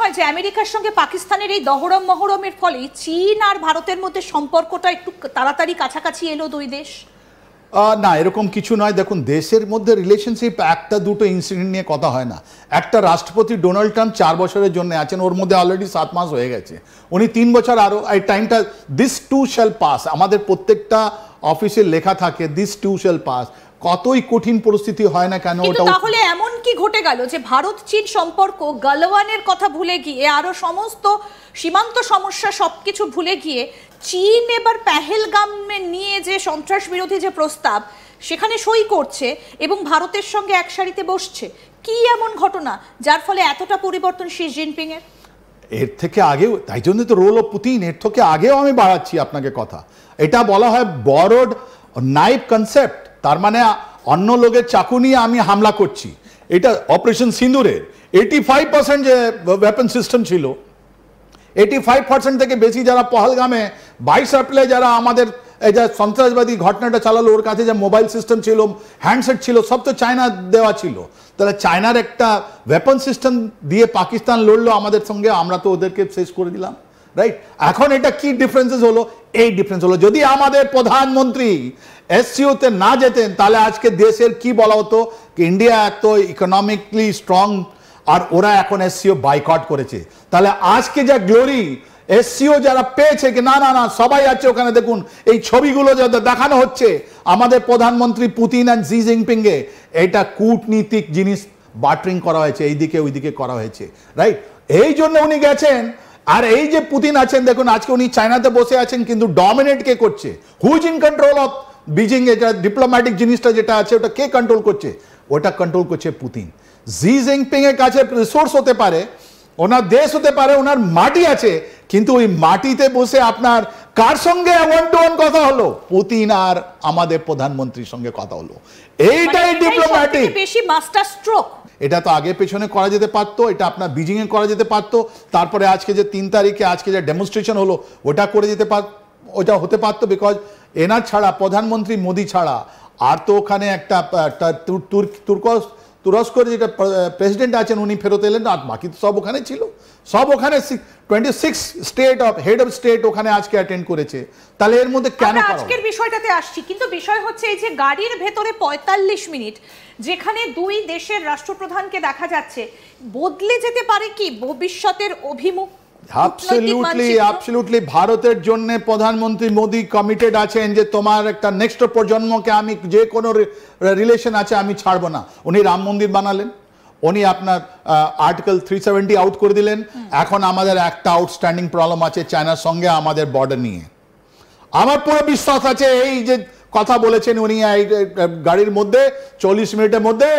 হয় যে আমেরিকার সঙ্গে পাকিস্তানের এই দহরম মহরমের ফলে চীন আর ভারতের মধ্যে সম্পর্কটা একটু তাড়াতাড়ি কাছাকাছি এলো দুই দেশ? না, এরকম কিছু নয়। দেখুন, দেশের মধ্যে রিলেশনশিপ একটা দুটো ইনসিডেন্ট নিয়ে কথা হয় না। একটা রাষ্ট্রপতি ডোনাল্ড ট্রাম্প 4 বছরের জন্য আছেন, ওর মধ্যে অলরেডি 7 মাস হয়ে গেছে, উনি 3 বছর আরো এই টাইমটা, দিস টু শ্যাল পাস, আমাদের প্রত্যেকটা অফিসে লেখা থাকে দিস টু শ্যাল পাস। কতই কঠিন পরিস্থিতি হয় না কেন, ওটা তাহলে এমন কি ঘটে গেল যে ভারত চীন সম্পর্ক গালওয়ানের কথা ভুলে গিয়ে আরো সমস্ত সীমান্ত সমস্যা সবকিছু ভুলে গিয়ে চীন এবার পেহেলগামে নিয়ে যে সন্ত্রাস বিরোধী যে প্রস্তাব সেখানে সই করছে এবং ভারতের সঙ্গে এক সারিতে বসছে? কি এমন ঘটনা যার ফলে এতটা পরিবর্তন শি জিনপিং এর? এর থেকে আগেও, তাই জন্য তো রোল অফ পুতিন, এর থেকে আগেও আমি বাড়াচ্ছি আপনাকে কথা। এটা বলা হয় বরোড নাইফ কনসেপ্ট, তার মানে অন্য লোকের চাকু নিয়ে আমি হামলা করছি। এটা অপারেশন সিন্দুরের 85% যে ওয়েপন সিস্টেম ছিল, 85% থেকে বেশি যারা পহলগামে 22 এপ্রিলে যারা আমাদের এই যে সন্ত্রাসবাদী ঘটনাটা চালালো, ওর কাছে যে মোবাইল সিস্টেম ছিল, হ্যান্ডসেট ছিল, সব তো চায়না দেওয়া ছিল। তাহলে চায়নার একটা ওয়েপন সিস্টেম দিয়ে পাকিস্তান লড়লো আমাদের সঙ্গে, আমরা তো ওদেরকে শেষ করে দিলাম, রাইট? এখন এটা কি ডিফারেন্সেস হলো? এই ডিফারেন্স হলো, যদি আমাদের প্রধানমন্ত্রী এসসিওতে না যেতেন তাহলে আজকে দেশের কি বলা হতো কি ইন্ডিয়া এত ইকোনমিকলি স্ট্রং আর ওরা এখন এসসিও বাইকট করেছে। তাহলে আজকে যা গ্লোরি এসসিও যারা পেয়েছে কি না না না সবাই আছে ওখানে, দেখুন এই ছবিগুলো যাদের দেখানো হচ্ছে আমাদের প্রধানমন্ত্রী পুতিন আর জি জিনপিং এ, এটা কূটনীতিক জিনিস বার্টারিং করা হয়েছে, এইদিকে ওইদিকে করা হয়েছে, রাইট? এই জন্য উনি গেছেন। আর এই যে পুতিন আছেন, দেখুন আজকে উনি চায়নাতে বসে আছেন, কিন্তু ডমিনেট কে করছে? Who's in control of Beijing? এটা ডিপ্লোম্যাটিক জিনিসটা যেটা আছে ওটা কে কন্ট্রোল করছে? ওটা কন্ট্রোল করছে পুতিন। জি জিনপিং এর কাছে রিসোর্স হতে পারে, ওনার দেশ হতে পারে, ওনার মাটি আছে, কিন্তু ওই মাটিতে বসে আপনার কার সঙ্গে ওয়ান টু ওয়ান কথা হলো? পুতিন আর আমাদের প্রধানমন্ত্রীর সঙ্গে কথা হলো। এইটাই ডিপ্লোম্যাটিক বেশি মাস্টার স্ট্রোক। এটা তো আগে পেছনে করা যেতে পারতো, এটা আপনার বিজিং এ করা যেতে পারতো, তারপরে আজকে যে 3 তারিখে আজকে যে ডেমনস্ট্রেশন হলো ওটা করে যেতে ওটা হতে পারতো। বিকজ এনার ছাড়া, প্রধানমন্ত্রী মোদি ছাড়া আর তো ওখানে একটা তুরস্কের যেটা প্রেসিডেন্ট আছেন উনি ফেরত এলেন, আর বাকি তো সব ওখানে ছিল, সব ওখানে 26 state of head of state ওখানে আজকে অ্যাটেন্ড করেছে। তাহলে এর মধ্যে কেন? আজকের বিষয়টাতে আসছি, কিন্তু বিষয় হচ্ছে এই যে গাড়ির ভেতরে 45 মিনিট যেখানে দুই দেশের রাষ্ট্রপ্রধানকে দেখা যাচ্ছে, বদলে যেতে পারে কি ভবিষ্যতের অভিমুখ? অ্যাবসলিউটলি ভারতের জন্য প্রধানমন্ত্রী মোদি কমিটেড আছেন যে তোমার একটা নেক্সট প্রজন্মকে আমি যে কোনো রিলেশন আছে আমি ছাড়বো না। উনি রাম মন্দির বানালেন, উনি আপনার আর্টিকেল 370 আউট করে দিলেন। এখন আমাদের একটা আউটস্ট্যান্ডিং প্রবলেম আছে চায়নার সঙ্গে আমাদের বর্ডার নিয়ে। আমার পুরো বিশ্বাস আছে এই যে কথা বলেছেন উনি গাড়ির মধ্যে 40 মিনিটের মধ্যে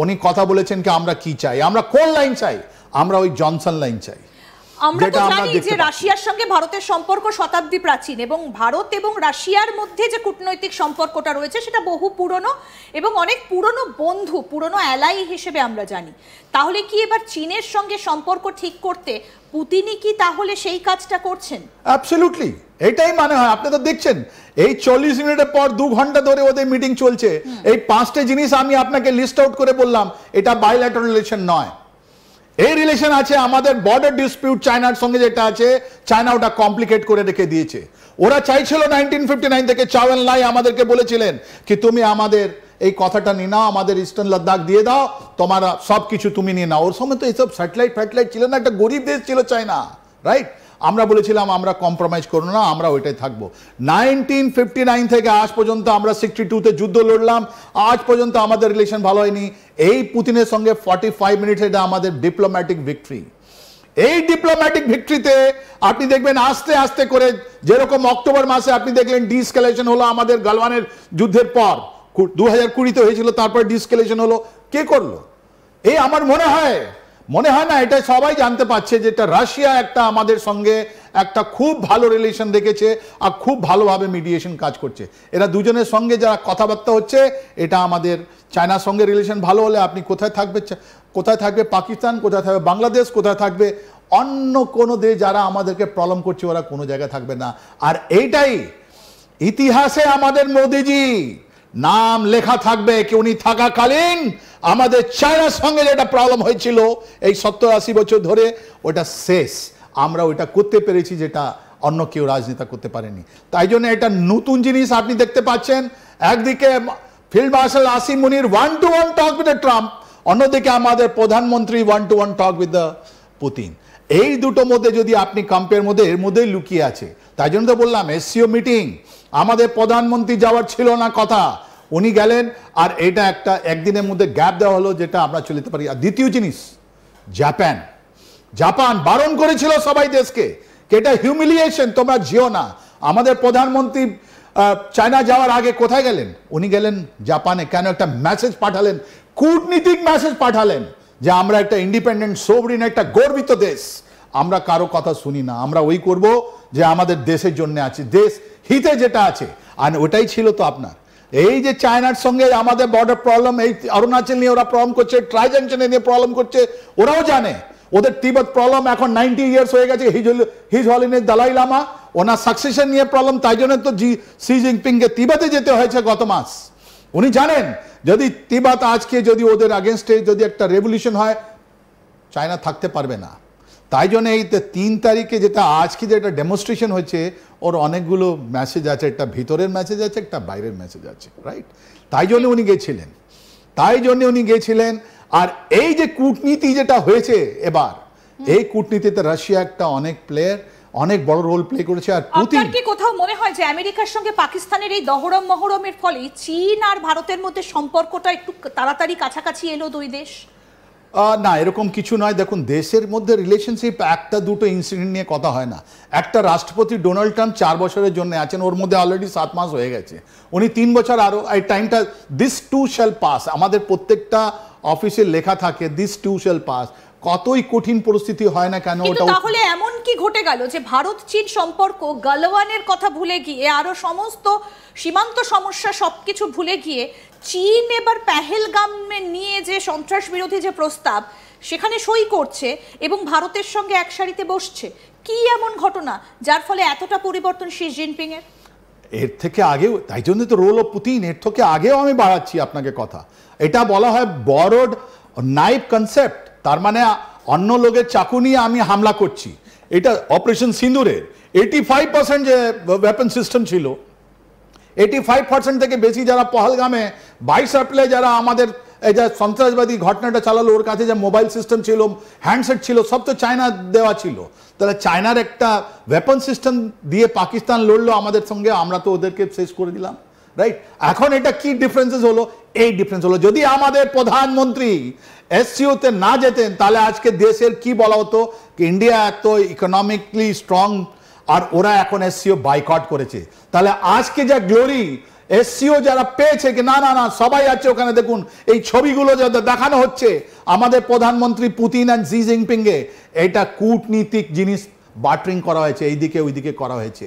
উনি কথা বলেছেন কি আমরা কি চাই, আমরা কোন লাইন চাই? আমরা ওই জনসন লাইন চাই। আমরা তো জানি যে রাশিয়ার সঙ্গে ভারতের সম্পর্ক শতাব্দী প্রাচীন এবং ভারত এবং রাশিয়ার মধ্যে যে কূটনৈতিক সম্পর্কটা রয়েছে সেটা বহু পুরনো এবং অনেক পুরনো বন্ধু, পুরনো অ্যালাই হিসেবে আমরা জানি। তাহলে কি এবার চীনের সঙ্গে সম্পর্ক ঠিক করতে পুতিনই কি তাহলে সেই কাজটা করছেন? অ্যাবসলিউটলি, এটাই মানে হয়। আপনি তো দেখছেন এই 40 মিনিটের পর 2 ঘন্টা ধরে ওদের মিটিং চলছে। এই 5টে জিনিস আমি আপনাকে লিস্ট আউট করে বললাম, এটা বাইল্যাটারাল রিলেশন নয়। এই রিলেশন আছে আমাদের বর্ডার ডিসপিউট চায়নার সঙ্গে যেটা আছে, চায়না ওটা কমপ্লিকেট করে রেখে দিয়েছে। ওরা চাইছিল 1959 থেকে চাও এন লাই আমাদেরকে বলেছিলেন কি তুমি আমাদের এই কথাটা নিয়ে নাও, আমাদের ইস্টার্ন লাদাখ দিয়ে দাও, তোমার সব কিছু তুমি নিয়ে নাও। ওর সময় তো এইসব স্যাটেলাইট ছিল না, একটা গরিব দেশ ছিল চায়না, রাইট? আমরা বলেছিলাম আমরা কম্প্রোমাইজ করবো না, আমরা ওইটাই থাকবো। 1959 থেকে আজ পর্যন্ত আমরা 62তে যুদ্ধ লড়লাম, আজ পর্যন্ত আমাদের রিলেশন ভালো হয়নি। এই পুতিনের সঙ্গে 45 মিনিট এটা আমাদের ডিপ্লোম্যাটিক ভিক্টরি। এই ডিপ্লোম্যাটিক ভিক্টরিতে আপনি দেখবেন আস্তে আস্তে করে, যেরকম অক্টোবর মাসে আপনি দেখলেন ডিসকেলেশন হলো আমাদের গালওয়ানের যুদ্ধের পর, 2020-তে হয়েছিল, তারপর ডিসকেলেশন হলো। কে করলো? এই আমার মনে হয় না, এটা সবাই জানতে পারছে যে এটা রাশিয়া একটা আমাদের সঙ্গে একটা খুব ভালো রিলেশন রেখেছে আর খুব ভালোভাবে মিডিয়েশন কাজ করছে। এরা দুজনের সঙ্গে যারা কথাবার্তা হচ্ছে, এটা আমাদের চায়নার সঙ্গে রিলেশন ভালো হলে আপনি কোথায় থাকবে পাকিস্তান, কোথায় থাকবে বাংলাদেশ, কোথায় থাকবে অন্য কোনো দেশ যারা আমাদেরকে প্রবলেম করছে, ওরা কোনো জায়গায় থাকবে না। আর এইটাই ইতিহাসে আমাদের মোদিজি নাম লেখা থাকবে কি উনি থাকাকালীন আমাদের চায়নার সঙ্গে যেটা প্রবলেম হয়েছিল এই 70-80 বছর ধরে ওটা শেষ, আমরা ওইটা করতে পেরেছি যেটা অন্য কেউ রাজনেতা করতে পারেনি। তাই জন্য এটা নতুন জিনিস আপনি দেখতে পাচ্ছেন। একদিকে field marshal Asim Munir 1-to-1 talk with Trump, অন্যদিকে আমাদের প্রধানমন্ত্রী 1-to-1 টক উইথ পুতিন। এই দুটো মধ্যে যদি আপনি কম্পেয়ার মধ্যে এর মধ্যেই লুকিয়ে আছে। তাই জন্য তো বললাম এসসিও মিটিং আমাদের প্রধানমন্ত্রী যাওয়ার ছিল না কথা, উনি গেলেন আর এটা একটা একদিনের মধ্যে গ্যাপ দেওয়া হলো যেটা আমরা চলতে পারি। আর দ্বিতীয় জিনিস জাপান বারণ করেছিল সবাই দেশকে এটা হিউমিলিয়েশন, তোমরা যেও না। আমাদের প্রধানমন্ত্রী চায়না যাওয়ার আগে কোথায় গেলেন? উনি গেলেন জাপানে। কেন? একটা মেসেজ পাঠালেন, কূটনীতিক মেসেজ পাঠালেন যে আমরা একটা ইন্ডিপেন্ডেন্ট সোভরিন একটা গর্বিত দেশ, আমরা কারো কথা শুনি না, আমরা ওই করব যে আমাদের দেশের জন্য আছে, দেশ হিতে যেটা আছে। আর ওটাই ছিল তো আপনার এই যে চায়নার সঙ্গে আমাদের বর্ডার প্রবলেম, এই অরুণাচল নিয়ে ওরা প্রবলেম করছে, ট্রাই জাংশনে নিয়ে প্রবলেম করছে, ওরাও জানে ওদের তিব্বত প্রবলেম এখন 90 ইয়ার্স হয়ে গেছে। হিজ হলিনেস দালাই লামা ওনার সাকসেশন নিয়ে প্রবলেম, তাই জন্য তো শি জিনপিংকে তিব্বতে যেতে হয়েছে গত মাস। উনি জানেন যদি তিব্বত আজকে যদি ওদের আগেনস্টে যদি একটা রেভলিউশন হয় চায়না থাকতে পারবে না। তাই জন্য এই 3 তারিখে যেটা আজকে যেটা ডেমনস্ট্রেশন হয়েছে ওর অনেকগুলো মেসেজ আছে, একটা ভিতরের মেসেজ আছে, একটা বাইরের মেসেজ আছে, রাইট? তাই জন্য উনি গেছিলেন। আর এই যে কূটনীতি যেটা হয়েছে এবার, এই কূটনীতিতে রাশিয়া একটা অনেক বড় রোল প্লে করেছে। আর পুতিন, আপনার কি কোথাও মনে হয় যে আমেরিকার সঙ্গে পাকিস্তানের এই দহরম মহরমের ফলে চীন আর ভারতের মধ্যে সম্পর্কটা একটু তাড়াতাড়ি কাছাকাছি এলো দুই দেশ? না, এরকম কিছু নয়। দেখুন, দেশের মধ্যে রিলেশনশিপ একটা দুটো ইনসিডেন্ট নিয়ে কথা হয় না। একটা রাষ্ট্রপতি ডোনাল্ড ট্রাম্প 4 বছরের জন্য আছেন, ওর মধ্যে অলরেডি 7 মাস হয়ে গেছে, উনি 3 বছর আরো এই টাইমটা, দিস টু শ্যাল পাস, আমাদের প্রত্যেকটা অফিসে লেখা থাকে দিস টু শ্যাল পাস। কতই কঠিন পরিস্থিতি হয় না কেন, ওটা তাহলে এমন কি ঘটে গেল যে ভারত চীন সম্পর্ক গালওয়ানের কথা ভুলে গিয়ে আরো সমস্ত সীমান্ত সমস্যা সবকিছু ভুলে গিয়ে চীন এবার পেহেলগামে নিয়ে যে সন্ত্রাস বিরোধী যে প্রস্তাব সেখানে সই করছে এবং ভারতের সঙ্গে এক সারিতে বসছে? কি এমন ঘটনা যার ফলে এতটা পরিবর্তন শি জিনপিং এর? এর থেকে আগেও, তাই জন্য তো রোল অফ পুতিন এর থেকে আগেও আমি বাড়াচ্ছি আপনাকে কথা। এটা বলা হয় বরোড নাইফ কনসেপ্ট, তার মানে অন্য লোকের চাকু নিয়ে আমি হামলা করছি। এটা অপারেশন সিন্দুরের 85% যে ওয়েপন সিস্টেম ছিল, 85% থেকে বেশি যারা পহলগামে 22 এপ্রিলে যারা আমাদের এই যে সন্ত্রাসবাদী ঘটনাটা চালালো, ওর কাছে যে মোবাইল সিস্টেম ছিল, হ্যান্ডসেট ছিল, সব তো চায়না দেওয়া ছিল। তাহলে চায়নার একটা ওয়েপন সিস্টেম দিয়ে পাকিস্তান লড়লো আমাদের সঙ্গে, আমরা তো ওদেরকে শেষ করে দিলাম, রাইট? এখন এটা কি ডিফারেন্সেস হলো? এই ডিফারেন্স হলো যদি আমাদের প্রধানমন্ত্রী এসসিওতে না যেতেন তাহলে আজকে দেশের কি বলা হতো কি ইন্ডিয়া এত ইকোনমিকলি স্ট্রং আর ওরা এখন এসসিও বাইকট করেছে। তাহলে আজকে যা গ্লোরি এসসিও যারা পেয়েছে কি না না না সবাই আছে ওখানে, দেখুন এই ছবিগুলো যাতে দেখানো হচ্ছে আমাদের প্রধানমন্ত্রী পুতিন আর শি জিনপিং এ, এটা কূটনীতিক জিনিস বার্টারিং করা হয়েছে, এইদিকে ওইদিকে করা হয়েছে।